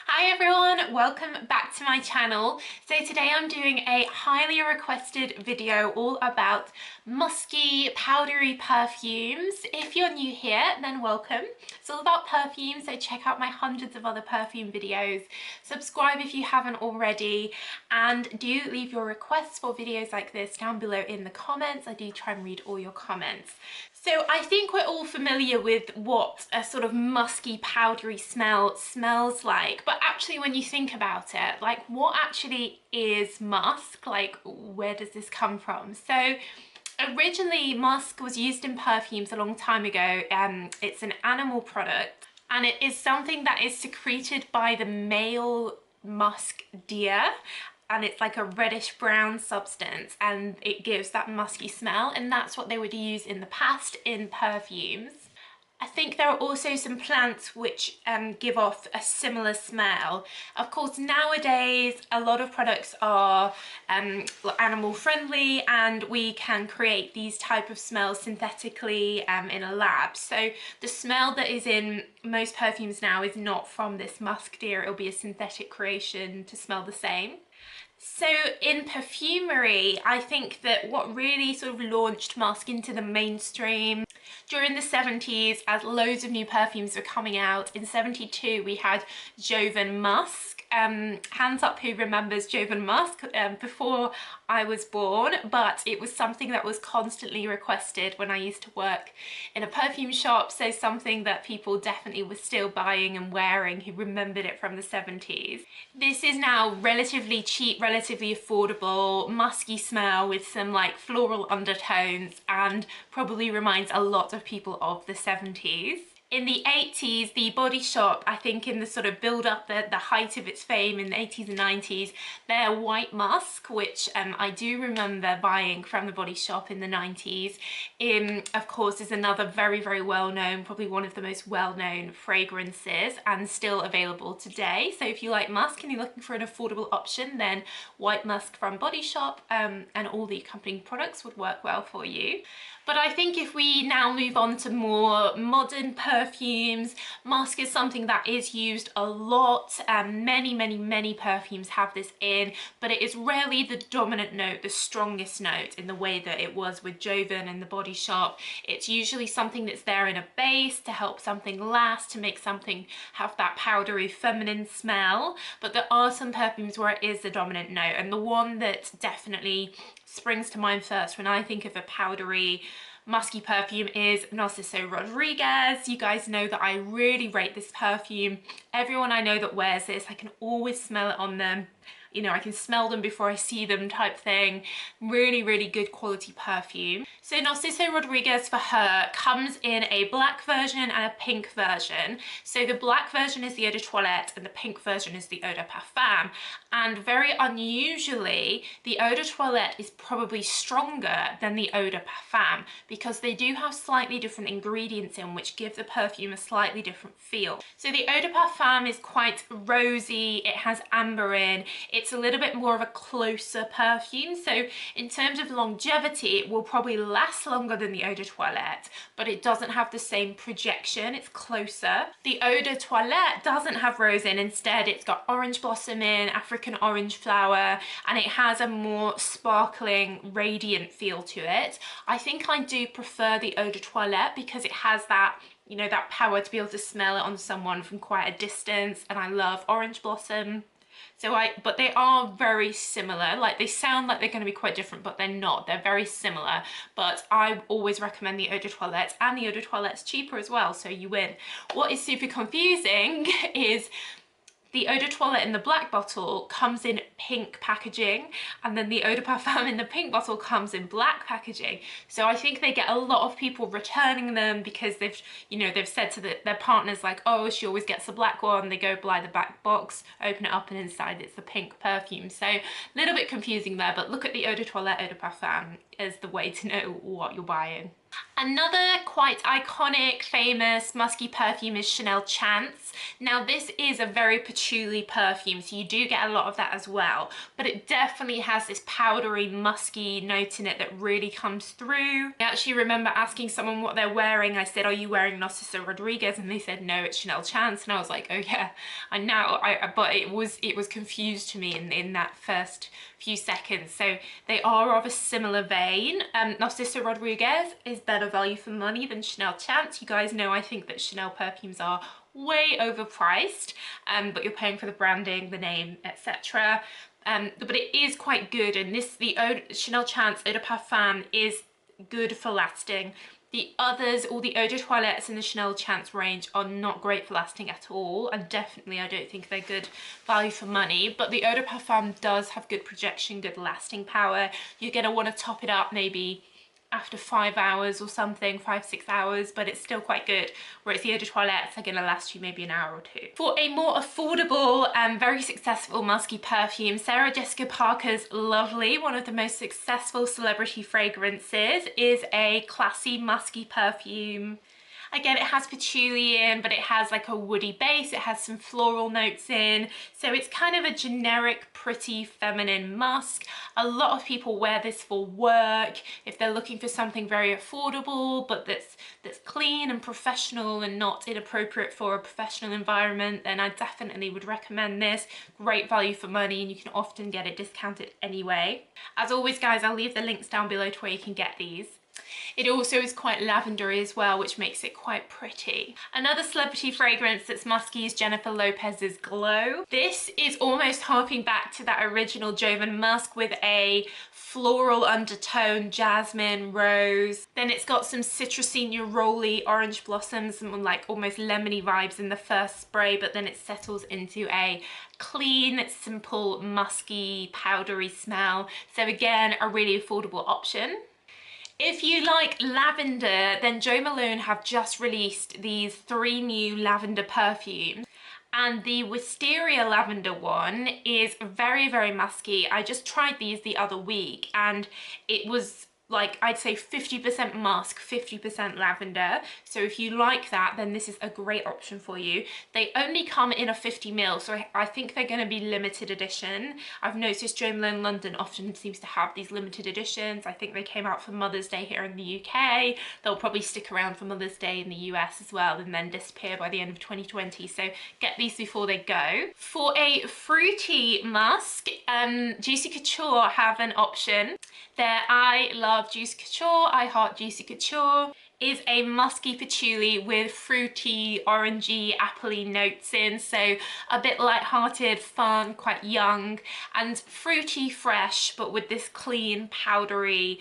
Hi everyone, welcome back to my channel. So today I'm doing a highly requested video all about musky, powdery perfumes. If you're new here, then welcome. It's all about perfumes, so check out my hundreds of other perfume videos. Subscribe if you haven't already, and do leave your requests for videos like this down below in the comments. I do try and read all your comments. So I think we're all familiar with what a sort of musky, powdery smell smells like, but actually when you think about it, like what actually is musk? Like where does this come from? So originally musk was used in perfumes a long time ago. It's an animal product and it is something that is secreted by the male musk deer, and it's like a reddish brown substance and it gives that musky smell, and that's what they would use in the past in perfumes. I think there are also some plants which give off a similar smell. Of course, nowadays a lot of products are animal friendly and we can create these type of smells synthetically in a lab. So the smell that is in most perfumes now is not from this musk deer. It'll be a synthetic creation to smell the same. So in perfumery, I think that what really sort of launched musk into the mainstream during the 70s, as loads of new perfumes were coming out. In 72 we had Jovan Musk. Hands up who remembers Jovan Musk, before I was born, but it was something that was constantly requested when I used to work in a perfume shop, so something that people definitely were still buying and wearing who remembered it from the 70s. This is now relatively cheap, relatively affordable, musky smell with some like floral undertones, and probably reminds a lot of people of the 70s. In the 80s, the Body Shop, I think in the sort of build up, the height of its fame in the 80s and 90s, their white musk, which I do remember buying from the Body Shop in the 90s, of course is another very, very well known, probably one of the most well known fragrances and still available today. So if you like musk and you're looking for an affordable option, then white musk from Body Shop and all the accompanying products would work well for you. But I think if we now move on to more modern perfumes, musk is something that is used a lot. Many perfumes have this in, but it is rarely the dominant note, the strongest note in the way that it was with Jovan and the Body Shop. It's usually something that's there in a base to help something last, to make something have that powdery feminine smell. But there are some perfumes where it is the dominant note, and the one that definitely springs to mind first when I think of a powdery musky perfume is Narciso Rodriguez. You guys know that I really rate this perfume. Everyone I know that wears this, I can always smell it on them. You know, I can smell them before I see them type thing. Really good quality perfume. So Narciso Rodriguez for her comes in a black version and a pink version. So the black version is the eau de toilette and the pink version is the eau de parfum. And very unusually, the eau de toilette is probably stronger than the eau de parfum because they do have slightly different ingredients in which give the perfume a slightly different feel. So the eau de parfum is quite rosy, it has amber in, it's a little bit more of a closer perfume. So in terms of longevity, it will probably last longer than the eau de toilette, but it doesn't have the same projection, it's closer. The eau de toilette doesn't have rose in, instead it's got orange blossom in, African orange flower, and it has a more sparkling, radiant feel to it. I think I do prefer the eau de toilette because it has that, you know, that power to be able to smell it on someone from quite a distance, and I love orange blossom. But they are very similar. Like, they sound like they're going to be quite different, but they're not. They're very similar. But I always recommend the eau de toilette, and the eau de toilette's cheaper as well, so you win. What is super confusing is the eau de toilette in the black bottle comes in pink packaging, and then the eau de parfum in the pink bottle comes in black packaging. So I think they get a lot of people returning them because they've said to their partners like, oh, she always gets the black one. They go buy the black box, open it up, and inside it's the pink perfume. So a little bit confusing there, but look at the eau de toilette, eau de parfum as the way to know what you're buying. Another quite iconic, famous, musky perfume is Chanel Chance. Now this is a very patchouli perfume, so you do get a lot of that as well, but it definitely has this powdery, musky note in it that really comes through. I actually remember asking someone what they're wearing. I said, are you wearing Narciso Rodriguez? And they said, no, it's Chanel Chance. And I was like, oh yeah, I know, but it was confused to me in that first few seconds. So they are of a similar vein. Narciso Rodriguez is better value for money than Chanel Chance. You guys know I think that Chanel perfumes are way overpriced, but you're paying for the branding, the name, etc. But it is quite good, and the Chanel Chance Eau de Parfum is good for lasting. The others, all the eau de toilettes in the Chanel Chance range, are not great for lasting at all, and definitely I don't think they're good value for money. But the eau de parfum does have good projection, good lasting power. You're going to want to top it up maybe after 5 hours or something, 5-6 hours, but it's still quite good, whereas the eau de toilettes are going to last you maybe an hour or two. For a more affordable and very successful musky perfume, Sarah Jessica Parker's Lovely, one of the most successful celebrity fragrances, is a classy musky perfume. Again, it has patchouli in, but it has like a woody base. It has some floral notes in. So it's kind of a generic, pretty, feminine musk. A lot of people wear this for work. If they're looking for something very affordable, but that's clean and professional and not inappropriate for a professional environment, then I definitely would recommend this. Great value for money, and you can often get it discounted anyway. As always, guys, I'll leave the links down below to where you can get these. It also is quite lavendery as well, which makes it quite pretty. Another celebrity fragrance that's musky is Jennifer Lopez's Glow. This is almost harping back to that original Jovan musk with a floral undertone, jasmine, rose. Then it's got some citrusy, neroli, orange blossoms, and like almost lemony vibes in the first spray, but then it settles into a clean, simple, musky, powdery smell. So again, a really affordable option. If you like lavender, then Jo Malone have just released these 3 new lavender perfumes. And the Wisteria lavender one is very, very musky. I just tried these the other week and it was like, I'd say 50% musk, 50% lavender. So if you like that, then this is a great option for you. They only come in a 50ml, so I think they're going to be limited edition. I've noticed Jo Malone London often seems to have these limited editions. I think they came out for Mother's Day here in the UK. They'll probably stick around for Mother's Day in the US as well, and then disappear by the end of 2020. So get these before they go. For a fruity musk, Juicy Couture have an option. Their I Love Juicy Couture, I Heart Juicy Couture, is a musky patchouli with fruity, orangey, appley notes in, so a bit light-hearted, fun, quite young, and fruity, fresh, but with this clean, powdery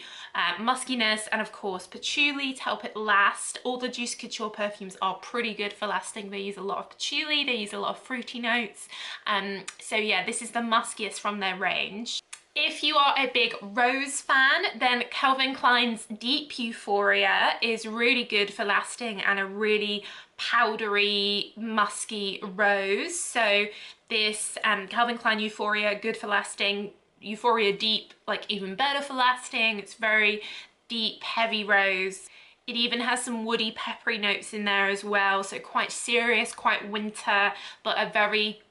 muskiness, and of course patchouli to help it last. All the Juicy Couture perfumes are pretty good for lasting. They use a lot of patchouli, they use a lot of fruity notes, so yeah, this is the muskiest from their range. If you are a big rose fan, then Calvin Klein's Deep Euphoria is really good for lasting, and a really powdery, musky rose. So this Calvin Klein Euphoria, good for lasting. Euphoria Deep, like even better for lasting. It's very deep, heavy rose. It even has some woody, peppery notes in there as well. So quite serious, quite winter, but a very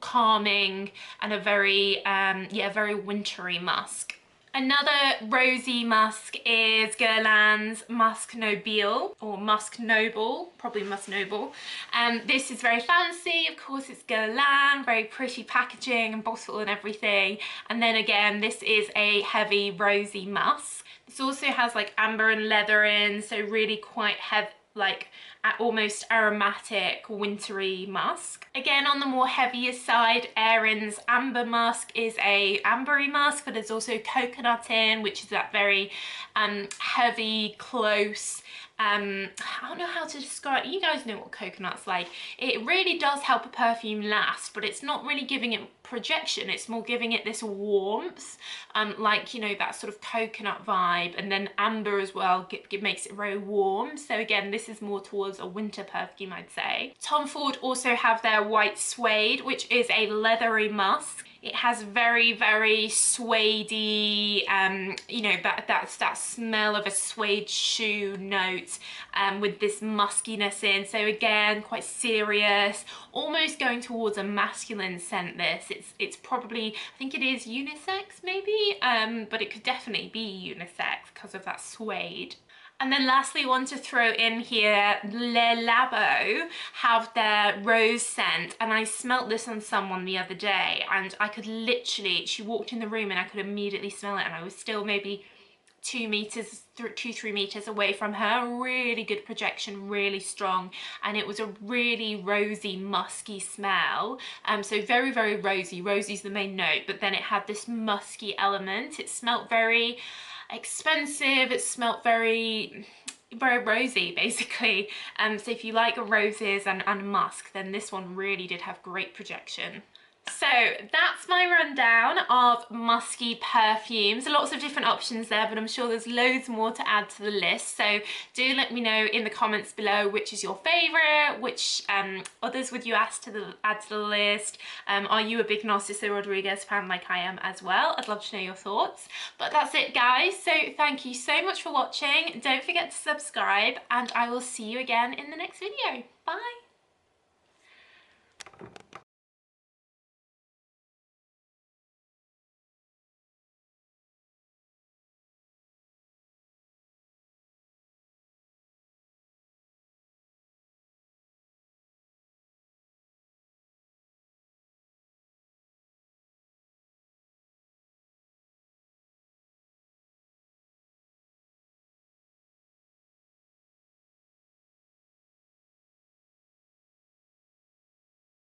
calming and a very very wintry musk. Another rosy musk is Guerlain's Musk Nobile, or Musk Noble, probably Musk Noble. This is very fancy, of course it's Guerlain, very pretty packaging and bottle and everything. And then again, this is a heavy rosy musk. This also has like amber and leather in, so really quite heavy, like almost aromatic, wintry musk. Again, on the more heavier side, Erin's Amber Musk is a ambery musk, but there's also coconut in, which is that very heavy, close, I don't know how to describe it. You guys know what coconut's like. It really does help a perfume last, but it's not really giving it projection. It's more giving it this warmth, like, you know, that sort of coconut vibe. And then amber as well makes it very warm. So again, this is more towards was a winter perfume, I'd say. Tom Ford also have their White Suede, which is a leathery musk. It has very, very suedey, you know, that's that smell of a suede shoe note with this muskiness in. So again, quite serious, almost going towards a masculine scent this. It's probably, I think it is unisex maybe, but it could definitely be unisex because of that suede. And then lastly, want to throw in here, Le Labo have their rose scent, and I smelt this on someone the other day, and I could literally, she walked in the room and I could immediately smell it, and I was still maybe 3 meters away from her. Really good projection, really strong, and it was a really rosy, musky smell. So very, very rosy. Rosy's the main note, but then it had this musky element. It smelled very expensive, it smelled very, very rosy basically. So if you like roses and musk, then this one really did have great projection. So that's my rundown of musky perfumes. Lots of different options there, but I'm sure there's loads more to add to the list. So do let me know in the comments below which is your favourite, which others would you add to the list. Are you a big Narciso Rodriguez fan like I am as well? I'd love to know your thoughts. But that's it, guys. So thank you so much for watching. Don't forget to subscribe, and I will see you again in the next video. Bye.